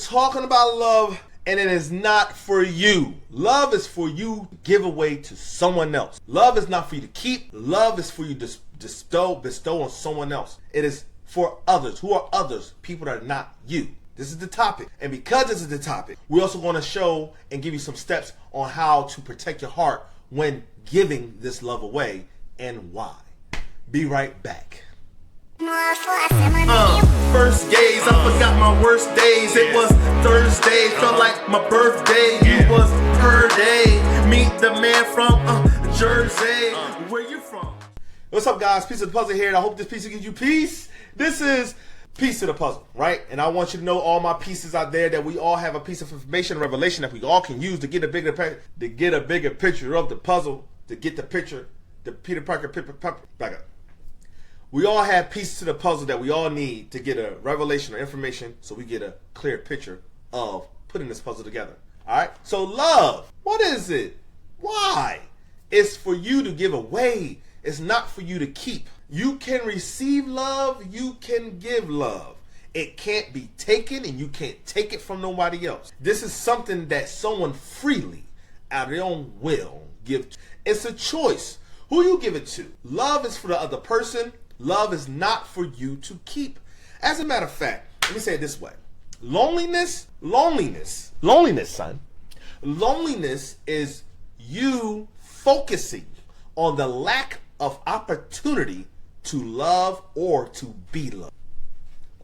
talking about love, and it is not for you. Love is for you to give away to someone else. Love is not for you to keep. Love is for you to bestow on someone else. It is for others. Who are others? People that are not you. This is the topic. And because this is the topic, we're also going to show and give you some steps on how to protect your heart when giving this love away and why. Be right back. First gaze, I forgot my worst days. It was Thursday, felt like my birthday. It was her day. Meet the man from Jersey. Where you from? What's up, guys? Piece of the puzzle here, and I hope this piece gives you peace. This is piece of the puzzle, right? And I want you to know, all my pieces out there, that we all have a piece of information, revelation that we all can use to get a bigger picture of the puzzle, to get the picture, the Peter Parker back up. We all have pieces to the puzzle that we all need to get a revelation or information, so we get a clear picture of putting this puzzle together. All right? So love, what is it? Why? It's for you to give away. It's not for you to keep. You can receive love. You can give love. It can't be taken, and you can't take it from nobody else. This is something that someone freely, out of their own will, give to. It's a choice. Who you give it to. Love is for the other person. Love is not for you to keep. As a matter of fact, let me say it this way. Loneliness, son. Loneliness is you focusing on the lack of opportunity to love or to be loved.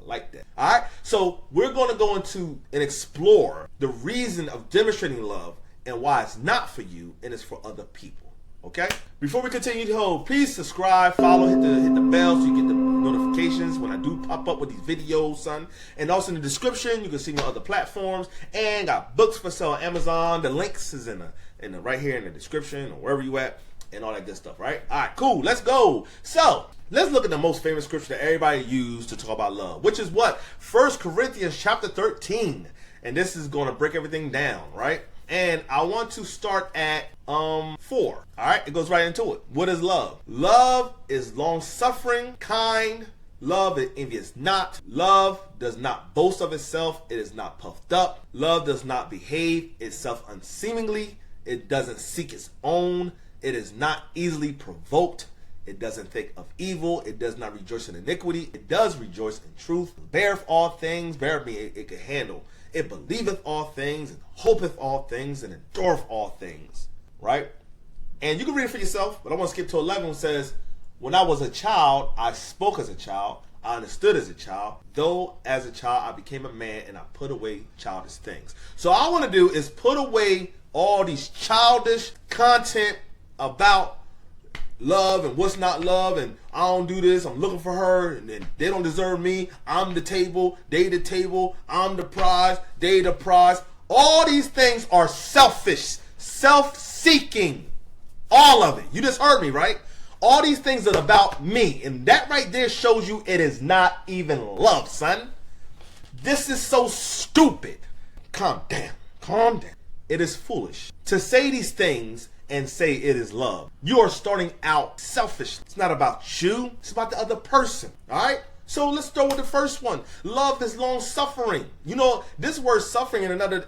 I like that. All right. So we're going to go into and explore the reason of demonstrating love and why it's not for you and it's for other people. Okay? Before we continue, please subscribe, follow, hit the bell so you get the notifications when I do pop up with these videos, son. And also in the description, you can see my other platforms and got books for sale on Amazon. The links is in the right here in the description or wherever you at and all that good stuff, right? All right, cool. Let's go. So let's look at the most famous scripture that everybody used to talk about love, which is what? 1 Corinthians chapter 13. And this is going to break everything down, right? And I want to start at 4. All right, it goes right into it. What is love? Love is long-suffering, kind. Love is envious not. Love does not boast of itself. It is not puffed up. Love does not behave itself unseemingly. It doesn't seek its own. It is not easily provoked. It doesn't think of evil. It does not rejoice in iniquity. It does rejoice in truth. Beareth all things. Beareth me, it can handle. It believeth all things, and hopeth all things, and endureth all things. Right? And you can read it for yourself, but I want to skip to 11. It says, when I was a child, I spoke as a child. I understood as a child. Though as a child, I became a man, and I put away childish things. So all I want to do is put away all these childish content about love and what's not love, and I don't do this, I'm looking for her, and then they don't deserve me, I'm the table, they the table, I'm the prize, they the prize. All these things are selfish, self-seeking, all of it. You just heard me, right? All these things are about me, and that right there shows you it is not even love, son. This is so stupid. Calm down. It is foolish to say these things and say it is love. You are starting out selfish. It's not about you. It's about the other person. All right? So let's start with the first one. Love is long suffering. You know, this word suffering in another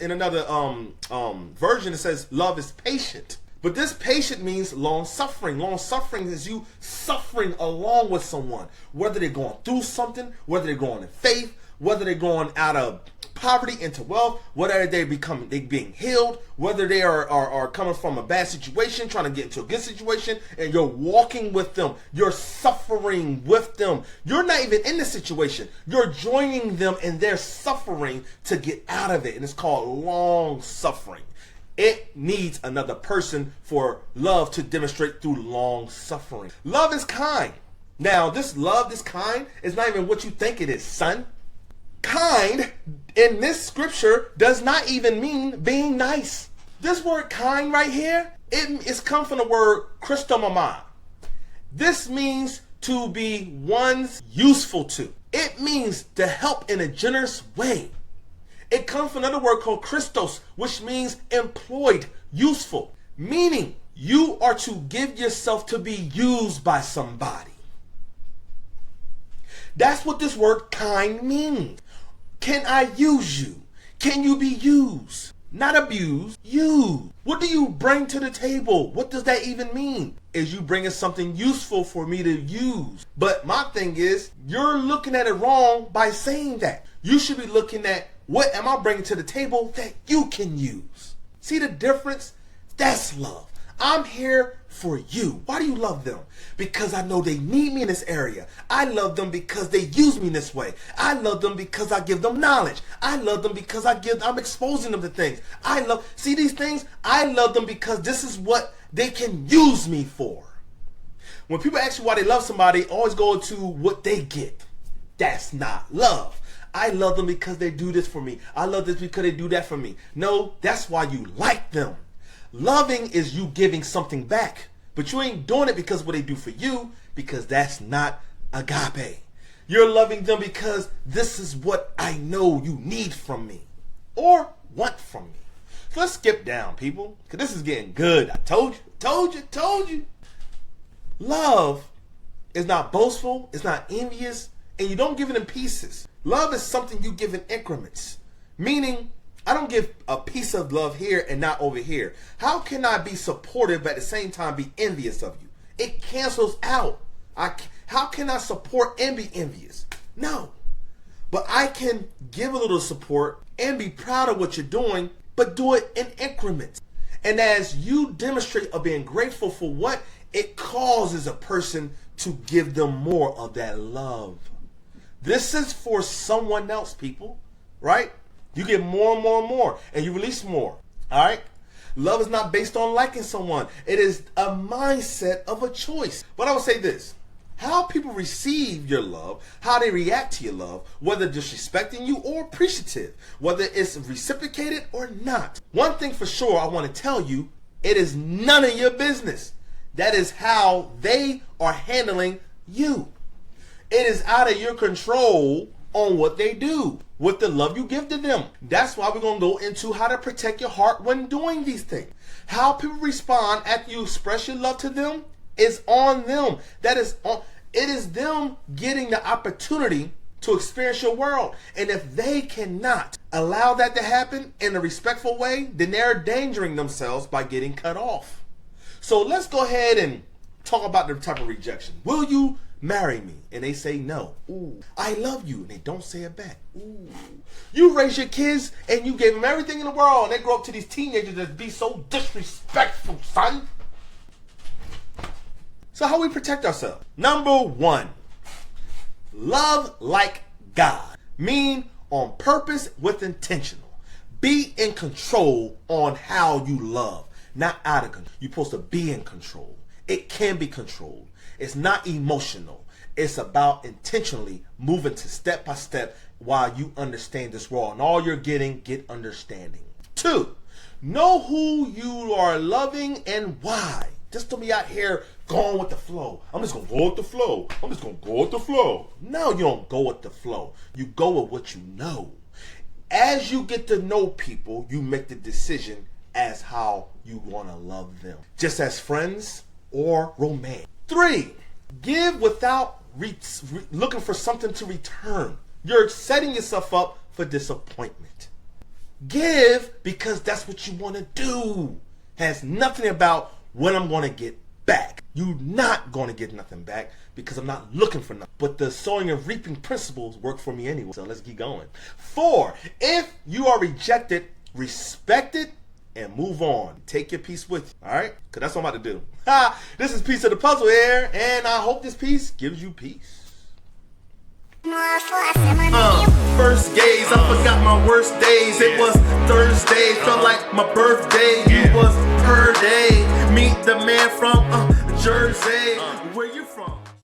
version, it says love is patient. But this patient means long suffering. Long suffering is you suffering along with someone, whether they're going through something, whether they're going in faith, whether they're going out of poverty into wealth, whether they being healed, whether they are coming from a bad situation, trying to get into a good situation, and you're walking with them, you're suffering with them. You're not even in the situation. You're joining them in their suffering to get out of it, and it's called long suffering. It needs another person for love to demonstrate through long suffering. Love is kind. Now, this love, this kind, is not even what you think it is, son. Kind in this scripture does not even mean being nice. This word kind right here, it's come from the word Christomama. This means to be one's useful to. It means to help in a generous way. It comes from another word called Christos, which means employed, useful. Meaning you are to give yourself to be used by somebody. That's what this word kind means. Can I use you? Can you be used? Not abused, used. What do you bring to the table? What does that even mean? Is you bringing something useful for me to use? But my thing is, you're looking at it wrong by saying that. You should be looking at, what am I bringing to the table that you can use? See the difference? That's love. I'm here for you. Why do you love them? Because I know they need me in this area. I love them because they use me in this way. I love them because I give them knowledge. I love them because I'm exposing them to things. See these things? I love them because this is what they can use me for. When people ask you why they love somebody, always go to what they get. That's not love. I love them because they do this for me. I love this because they do that for me. No, that's why you like them. Loving is you giving something back, but you ain't doing it because of what they do for you, because that's not agape. You're loving them because this is what I know you need from me or want from me. So let's skip down, people, because this is getting good. I told you. Love is not boastful, it's not envious, and you don't give it in pieces. Love is something you give in increments, meaning I don't give a piece of love here and not over here. How can I be supportive but at the same time be envious of you? It cancels out. How can I support and be envious? No. But I can give a little support and be proud of what you're doing, but do it in increments. And as you demonstrate of being grateful for what, it causes a person to give them more of that love. This is for someone else, people, right? You get more and more and more, and you release more, all right? Love is not based on liking someone. It is a mindset of a choice. But I would say this, how people receive your love, how they react to your love, whether disrespecting you or appreciative, whether it's reciprocated or not. One thing for sure I want to tell you, it is none of your business. That is how they are handling you. It is out of your control on what they do with the love you give to them. That's why we're going to go into how to protect your heart when doing these things. How people respond after you express your love to them is on them. It is them getting the opportunity to experience your world. And if they cannot allow that to happen in a respectful way, then they're endangering themselves by getting cut off. So let's go ahead and talk about the type of rejection. Will you marry me? And they say no. Ooh, I love you. And they don't say it back. Ooh. You raise your kids and you gave them everything in the world, and they grow up to these teenagers that be so disrespectful, son. So how we protect ourselves? Number one, love like God. Mean on purpose with intentional. Be in control on how you love, not out of control. You're supposed to be in control. It can be controlled. It's not emotional. It's about intentionally moving to step by step while you understand this world. And all you're getting, get understanding. 2, know who you are loving and why. Just don't be out here going with the flow. I'm just going to go with the flow. I'm just going to go with the flow. No, you don't go with the flow. You go with what you know. As you get to know people, you make the decision as how you want to love them. Just as friends or romance. 3, give without looking for something to return. You're setting yourself up for disappointment. Give because that's what you want to do. Has nothing about when I'm going to get back. You're not going to get nothing back because I'm not looking for nothing. But the sowing and reaping principles work for me anyway. So let's keep going. 4, if you are rejected, respect it and move on. Take your piece with you. All right? Because that's what I'm about to do. This is Piece of the Puzzle here, and I hope this piece gives you peace. First gaze, I forgot my worst days. It was Thursday, felt like my birthday. You was her day. Meet the man from